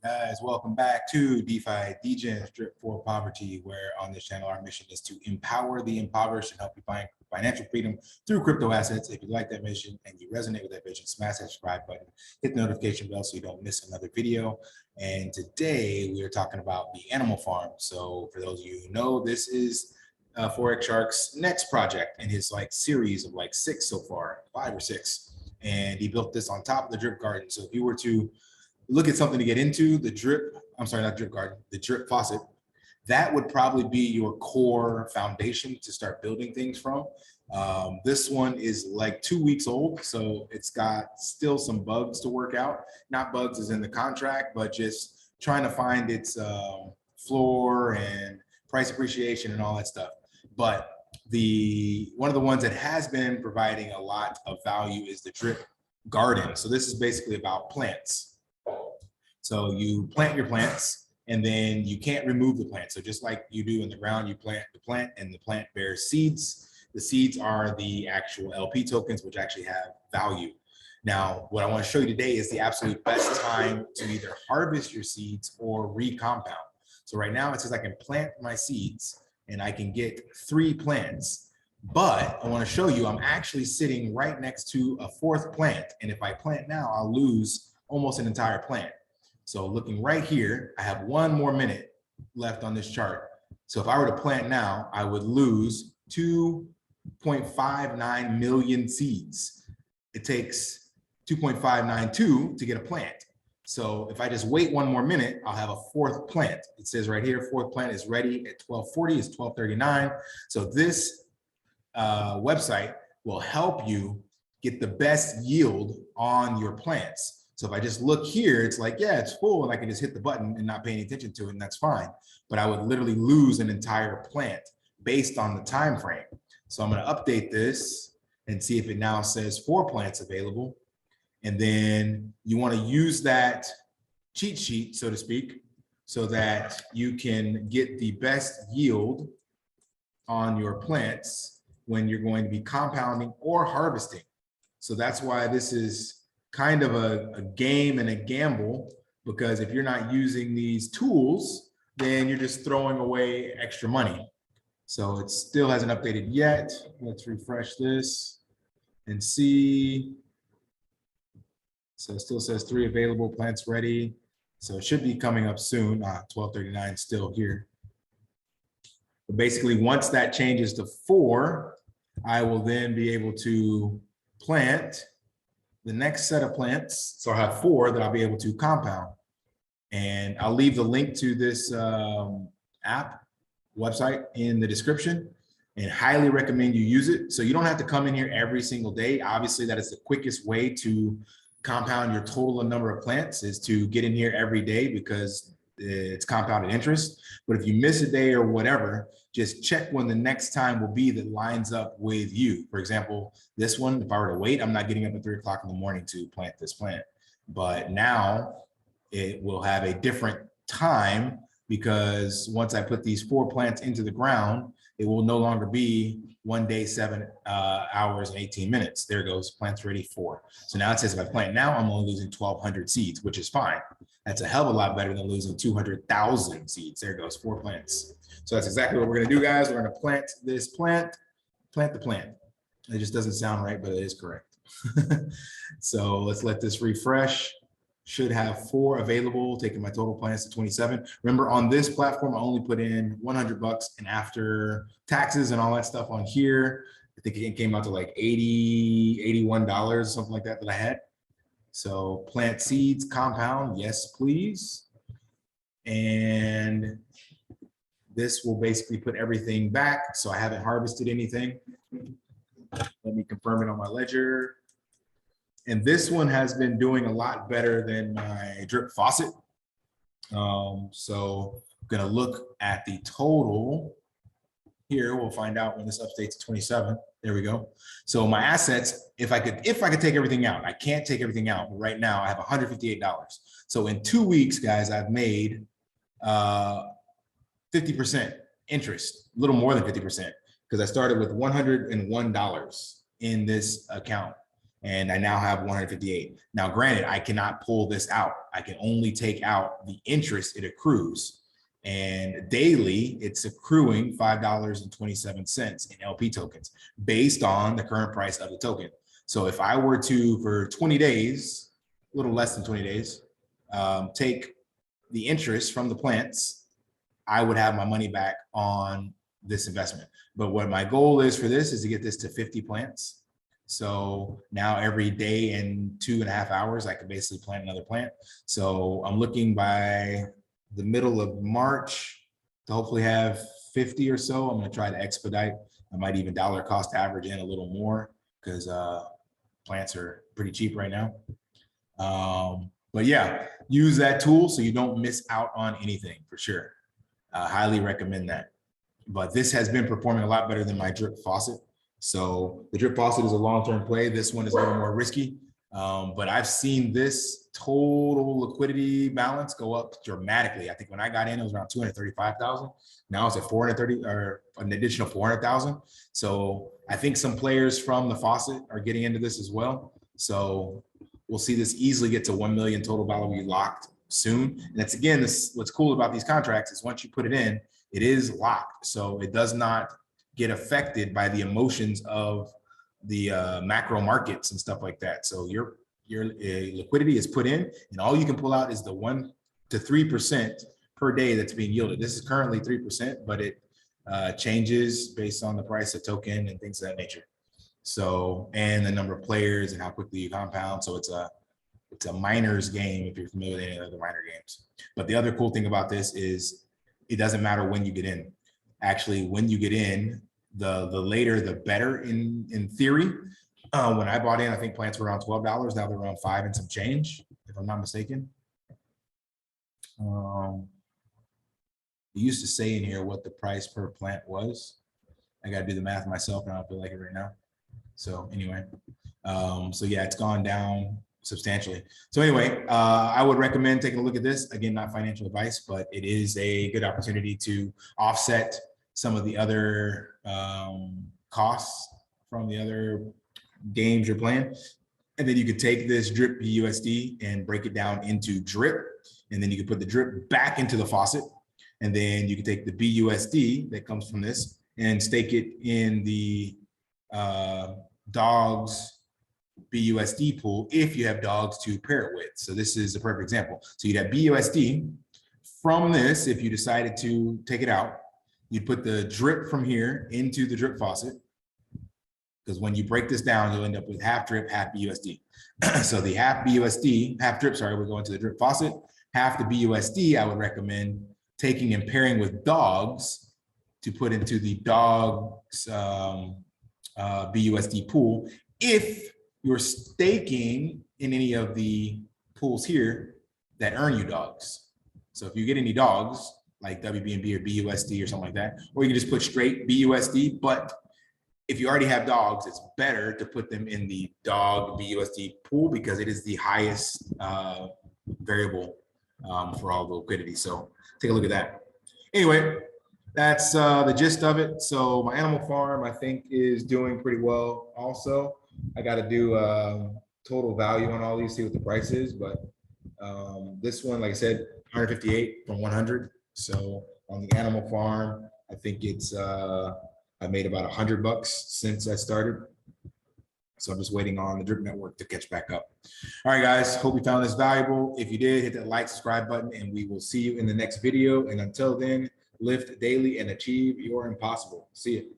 Guys, welcome back to DeFi Degens Drip for Poverty, where on this channel our mission is to empower the impoverished and help you find financial freedom through crypto assets. If you like that mission and you resonate with that vision, smash that subscribe button, hit the notification bell so you don't miss another video. And today we are talking about the animal farm. So for those of you who know, this is Forex Shark's next project in his series of 6 so far, 5 or 6. And he built this on top of the drip garden. So if you were to look at something to get into, the drip, I'm sorry, not drip garden, the drip faucet, that would probably be your core foundation to start building things from. This one is like 2 weeks old, so it's got still some bugs to work out. Not bugs as in the contract, but just trying to find its floor and price appreciation and all that stuff. But one of the ones that has been providing a lot of value is the drip garden. So this is basically about plants. So you plant your plants and then you can't remove the plant. So just like you do in the ground, you plant the plant and the plant bears seeds. The seeds are the actual LP tokens, which actually have value. Now, what I want to show you today is the absolute best time to either harvest your seeds or recompound. So right now it says I can plant my seeds and I can get 3 plants, but I want to show you I'm actually sitting right next to a 4th plant. And if I plant now, I'll lose almost an entire plant. So looking right here, I have 1 more minute left on this chart. So if I were to plant now, I would lose 2.59 million seeds. It takes 2.592 to get a plant. So if I just wait 1 more minute, I'll have a 4th plant. It says right here, 4th plant is ready at 12:40, it's 12:39. So this website will help you get the best yield on your plants. So if I just look here, it's like, yeah, it's full and I can just hit the button and not pay any attention to it, and that's fine. But I would literally lose an entire plant based on the time frame. So I'm going to update this and see if it now says 4 plants available. And then you want to use that cheat sheet, so to speak, so that you can get the best yield on your plants when you're going to be compounding or harvesting. So that's why this is kind of a game and a gamble, because if you're not using these tools, then you're just throwing away extra money. So it still hasn't updated yet. Let's refresh this and see. So it still says 3 available, plants ready. So it should be coming up soon. 12:39 still here. But basically, once that changes to 4, I will then be able to plant the next set of plants. So I have 4 that I'll be able to compound. And I'll leave the link to this app website in the description and highly recommend you use it. So you don't have to come in here every single day. Obviously, that is the quickest way to compound your total number of plants, is to get in here every day, because it's compounded interest. But if you miss a day or whatever, just check when the next time will be that lines up with you. For example, this one, if I were to wait, I'm not getting up at 3 o'clock in the morning to plant this plant. But now it will have a different time, because once I put these 4 plants into the ground, it will no longer be 1 day, 7 hours and 18 minutes. There goes, plants ready 4. So now it says if I plant now, I'm only losing 1,200 seeds, which is fine. That's a hell of a lot better than losing 200,000 seeds. There goes, 4 plants. So that's exactly what we're gonna do, guys. We're gonna plant this plant the plant. It just doesn't sound right, but it is correct. So let's let this refresh. Should have 4 available, taking my total plants to 27. Remember, on this platform, I only put in $100, and after taxes and all that stuff on here, I think it came out to like $80, $81, something like that I had. So plant seeds, compound, yes, please. And this will basically put everything back. So I haven't harvested anything. Let me confirm it on my ledger. And this one has been doing a lot better than my drip faucet. So I'm gonna look at the total here. We'll find out when this updates to 27. There we go. So my assets, if I could take everything out, I can't take everything out, but right now I have $158. So in 2 weeks, guys, I've made 50% interest, a little more than 50%, because I started with $101 in this account. and I now have 158. Now, granted, I cannot pull this out. I can only take out the interest it accrues. And daily, it's accruing $5.27 in LP tokens based on the current price of the token. So if I were to, for 20 days, a little less than 20 days, take the interest from the plants, I would have my money back on this investment. But what my goal is for this is to get this to 50 plants. So now every day and 2.5 hours, I can basically plant another plant. So I'm looking by the middle of March to hopefully have 50 or so. I'm going to try to expedite. I might even dollar cost average in a little more because plants are pretty cheap right now. But yeah, use that tool so you don't miss out on anything for sure. Highly recommend that. But this has been performing a lot better than my drip faucet. So the drip faucet is a long-term play. This one is a little more risky. But I've seen this total liquidity balance go up dramatically. I think when I got in, it was around 235,000. Now it's at 430 or an additional 400,000. So I think some players from the faucet are getting into this as well. So we'll see this easily get to 1 million total value locked soon. And that's, again, this, what's cool about these contracts is once you put it in, it is locked. So it does not get affected by the emotions of the macro markets and stuff like that. So your liquidity is put in, and all you can pull out is the 1 to 3% per day that's being yielded. This is currently 3%, but it changes based on the price of token and things of that nature. So, and the number of players and how quickly you compound. So it's a miner's game if you're familiar with any other miner games. But the other cool thing about this is it doesn't matter when you get in. Actually, when you get in, the later the better in theory. When I bought in, I think plants were around $12. Now they're around $5 and some change, if I'm not mistaken. It used to say in here what the price per plant was. I got to do the math myself, and I don't feel like it right now. So anyway, so yeah, it's gone down substantially. So anyway, I would recommend taking a look at this. Again, not financial advice, but it is a good opportunity to offset some of the other costs from the other games you're playing. And then you could take this drip BUSD and break it down into drip. And then you can put the drip back into the faucet. And then you can take the BUSD that comes from this and stake it in the dogs BUSD pool if you have dogs to pair it with. So this is a perfect example. So you'd have BUSD from this. If you decided to take it out, you'd put the drip from here into the drip faucet, because when you break this down, you'll end up with half drip, half BUSD. So the half BUSD, half drip, sorry, we're going to the drip faucet. Half the BUSD, I would recommend taking and pairing with dogs to put into the dogs BUSD pool. If you're staking in any of the pools here that earn you dogs. So if you get any dogs like WBNB or BUSD or something like that, or you can just put straight BUSD, but if you already have dogs, it's better to put them in the dog BUSD pool because it is the highest variable for all the liquidity. So take a look at that. Anyway, that's the gist of it. So my animal farm, I think, is doing pretty well also. I got to do total value on all these, see what the price is. But this one, like I said, 158 from 100. So on the animal farm, I think it's, I made about $100 since I started. So I'm just waiting on the drip network to catch back up. All right, guys, hope you found this valuable. If you did, hit that like, subscribe button, and we will see you in the next video. And until then, lift daily and achieve your impossible. See you.